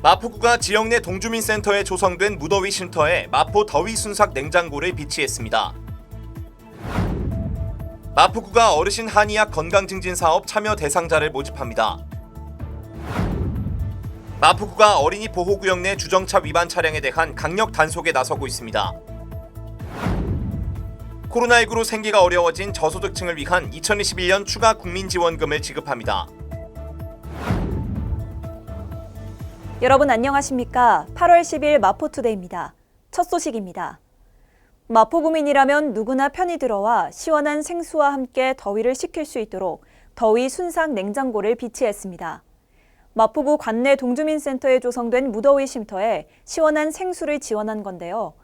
마포구가 지역 내 동주민센터에 조성된 무더위 쉼터에 마포 더위 순삭 냉장고를 비치했습니다. 마포구가 어르신 한의학 건강증진 사업 참여 대상자를 모집합니다. 마포구가 어린이 보호구역 내 주정차 위반 차량에 대한 강력 단속에 나서고 있습니다. 코로나19로 생계가 어려워진 저소득층을 위한 2021년 추가 국민지원금을 지급합니다. 여러분 안녕하십니까? 8월 10일 마포투데이입니다. 첫 소식입니다. 마포구민이라면 누구나 편히 들어와 시원한 생수와 함께 더위를 식힐 수 있도록 더위 순삭 냉장고를 비치했습니다. 마포구 관내 동주민센터에 조성된 무더위 쉼터에 시원한 생수를 지원한 건데요.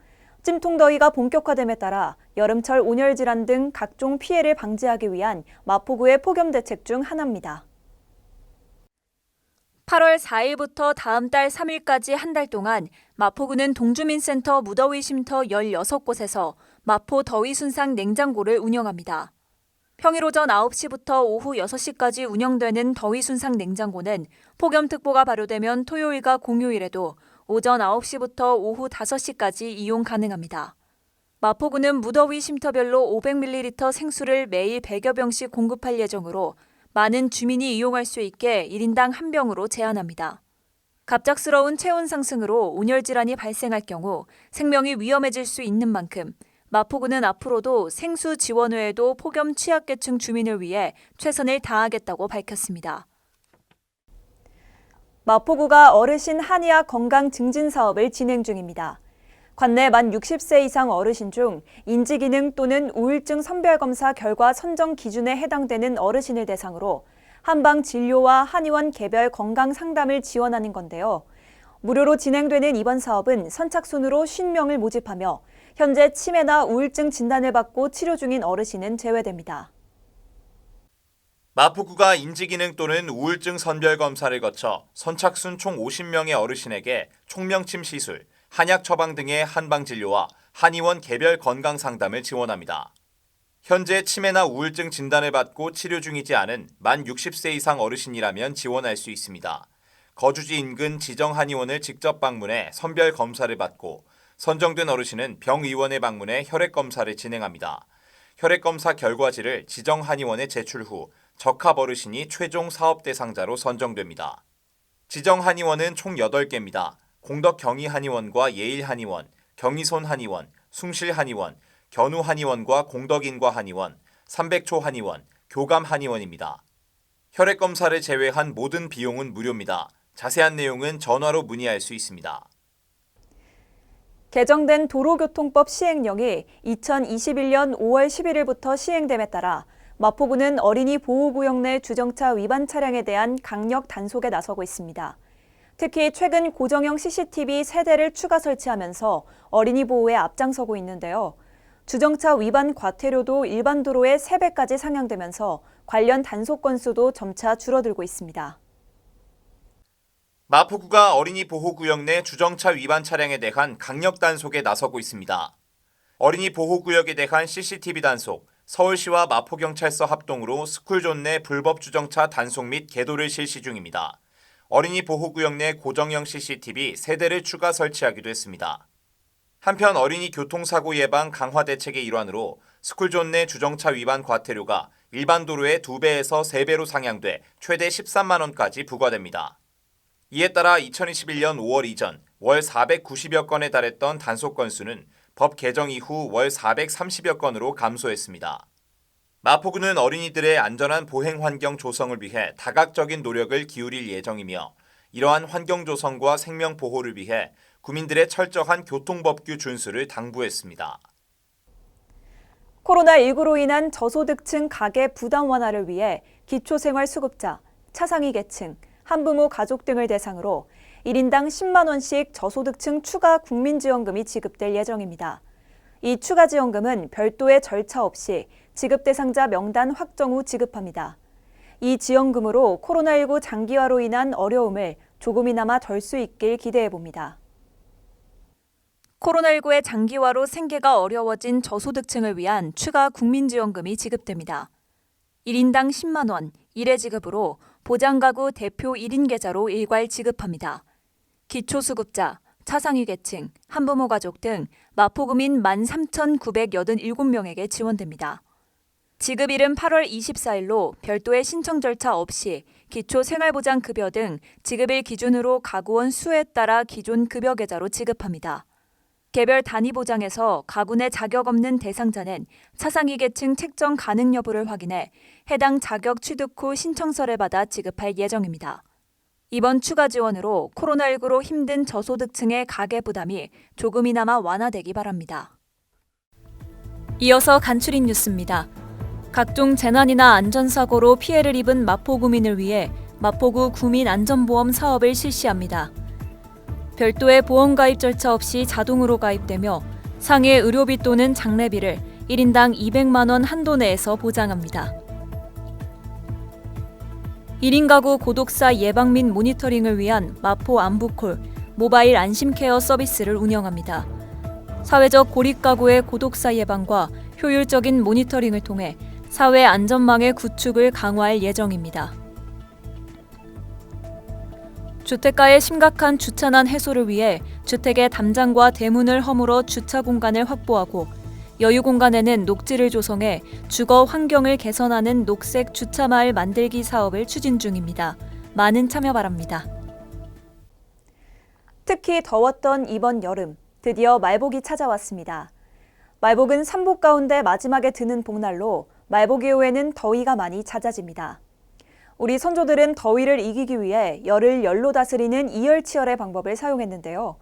찜통더위가 본격화됨에 따라 여름철 온열 질환 등 각종 피해를 방지하기 위한 마포구의 폭염 대책 중 하나입니다. 8월 4일부터 다음 달 3일까지 한 달 동안 마포구는 동주민센터 무더위 쉼터 16곳에서 마포 더위 순삭 냉장고를 운영합니다. 평일 오전 9시부터 오후 6시까지 운영되는 더위 순삭 냉장고는 폭염특보가 발효되면 토요일과 공휴일에도 오전 9시부터 오후 5시까지 이용 가능합니다. 마포구는 무더위 쉼터별로 500ml 생수를 매일 100여 병씩 공급할 예정으로 많은 주민이 이용할 수 있게 1인당 한 병으로 제한합니다. 갑작스러운 체온 상승으로 온열 질환이 발생할 경우 생명이 위험해질 수 있는 만큼 마포구는 앞으로도 생수 지원 외에도 폭염 취약계층 주민을 위해 최선을 다하겠다고 밝혔습니다. 마포구가 어르신 한의학 건강 증진 사업을 진행 중입니다. 관내 만 60세 이상 어르신 중 인지기능 또는 우울증 선별검사 결과 선정 기준에 해당되는 어르신을 대상으로 한방 진료와 한의원 개별 건강 상담을 지원하는 건데요. 무료로 진행되는 이번 사업은 선착순으로 50명을 모집하며 현재 치매나 우울증 진단을 받고 치료 중인 어르신은 제외됩니다. 마포구가 인지기능 또는 우울증 선별검사를 거쳐 선착순 총 50명의 어르신에게 총명침 시술, 한약 처방 등의 한방진료와 한의원 개별 건강상담을 지원합니다. 현재 치매나 우울증 진단을 받고 치료 중이지 않은 만 60세 이상 어르신이라면 지원할 수 있습니다. 거주지 인근 지정 한의원을 직접 방문해 선별 검사를 받고 선정된 어르신은 병의원에 방문해 혈액검사를 진행합니다. 혈액검사 결과지를 지정 한의원에 제출 후 적합 어르신이 최종 사업 대상자로 선정됩니다. 지정 한의원은 총 8개입니다. 공덕 경희한의원과 예일한의원, 경의손 한의원, 숭실한의원, 견우한의원과 공덕인과 한의원, 삼백초 한의원, 교감 한의원입니다. 혈액검사를 제외한 모든 비용은 무료입니다. 자세한 내용은 전화로 문의할 수 있습니다. 개정된 도로교통법 시행령이 2021년 5월 11일부터 시행됨에 따라 마포구는 어린이 보호구역 내 주정차 위반 차량에 대한 강력 단속에 나서고 있습니다. 특히 최근 고정형 CCTV 3대를 추가 설치하면서 어린이 보호에 앞장서고 있는데요. 주정차 위반 과태료도 일반 도로의 3배까지 상향되면서 관련 단속 건수도 점차 줄어들고 있습니다. 마포구가 어린이 보호구역 내 주정차 위반 차량에 대한 강력 단속에 나서고 있습니다. 어린이 보호구역에 대한 CCTV 단속, 서울시와 마포경찰서 합동으로 스쿨존 내 불법 주정차 단속 및 계도를 실시 중입니다. 어린이 보호구역 내 고정형 CCTV 3대를 추가 설치하기도 했습니다. 한편 어린이 교통사고 예방 강화 대책의 일환으로 스쿨존 내 주정차 위반 과태료가 일반 도로의 2배에서 3배로 상향돼 최대 13만 원까지 부과됩니다. 이에 따라 2021년 5월 이전 월 490여 건에 달했던 단속 건수는 법 개정 이후 월 430여 건으로 감소했습니다. 마포구는 어린이들의 안전한 보행 환경 조성을 위해 다각적인 노력을 기울일 예정이며 이러한 환경 조성과 생명 보호를 위해 구민들의 철저한 교통법규 준수를 당부했습니다. 코로나19로 인한 저소득층 가계 부담 완화를 위해 기초생활수급자, 차상위 계층, 한부모 가족 등을 대상으로 1인당 10만 원씩 저소득층 추가 국민지원금이 지급될 예정입니다. 이 추가 지원금은 별도의 절차 없이 지급 대상자 명단 확정 후 지급합니다. 이 지원금으로 코로나19 장기화로 인한 어려움을 조금이나마 덜 수 있길 기대해 봅니다. 코로나19의 장기화로 생계가 어려워진 저소득층을 위한 추가 국민지원금이 지급됩니다. 1인당 10만 원, 1회 지급으로 보장가구 대표 1인 계좌로 일괄 지급합니다. 기초수급자, 차상위 계층, 한부모 가족 등 마포구민 13,987명에게 지원됩니다. 지급일은 8월 24일로 별도의 신청 절차 없이 기초생활보장급여 등 지급일 기준으로 가구원 수에 따라 기존 급여 계좌로 지급합니다. 개별 단위 보장에서 가구 내 자격 없는 대상자는 차상위 계층 책정 가능 여부를 확인해 해당 자격 취득 후 신청서를 받아 지급할 예정입니다. 이번 추가 지원으로 코로나19로 힘든 저소득층의 가계 부담이 조금이나마 완화되기 바랍니다. 이어서 간추린 뉴스입니다. 각종 재난이나 안전사고로 피해를 입은 마포구민을 위해 마포구 구민안전보험 사업을 실시합니다. 별도의 보험 가입 절차 없이 자동으로 가입되며 상해 의료비 또는 장례비를 1인당 200만 원 한도 내에서 보장합니다. 1인 가구 고독사 예방 및 모니터링을 위한 마포 안부콜 모바일 안심케어 서비스를 운영합니다. 사회적 고립 가구의 고독사 예방과 효율적인 모니터링을 통해 사회 안전망의 구축을 강화할 예정입니다. 주택가의 심각한 주차난 해소를 위해 주택의 담장과 대문을 허물어 주차 공간을 확보하고 여유 공간에는 녹지를 조성해 주거 환경을 개선하는 녹색 주차마을 만들기 사업을 추진 중입니다. 많은 참여 바랍니다. 특히 더웠던 이번 여름, 드디어 말복이 찾아왔습니다. 말복은 삼복 가운데 마지막에 드는 복날로 말복 이후에는 더위가 많이 잦아집니다. 우리 선조들은 더위를 이기기 위해 열을 열로 다스리는 이열치열의 방법을 사용했는데요.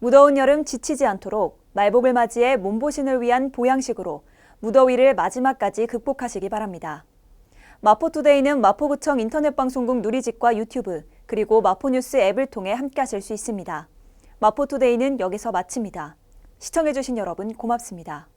무더운 여름 지치지 않도록 말복을 맞이해 몸보신을 위한 보양식으로 무더위를 마지막까지 극복하시기 바랍니다. 마포투데이는 마포구청 인터넷방송국 누리집과 유튜브 그리고 마포뉴스 앱을 통해 함께하실 수 있습니다. 마포투데이는 여기서 마칩니다. 시청해주신 여러분 고맙습니다.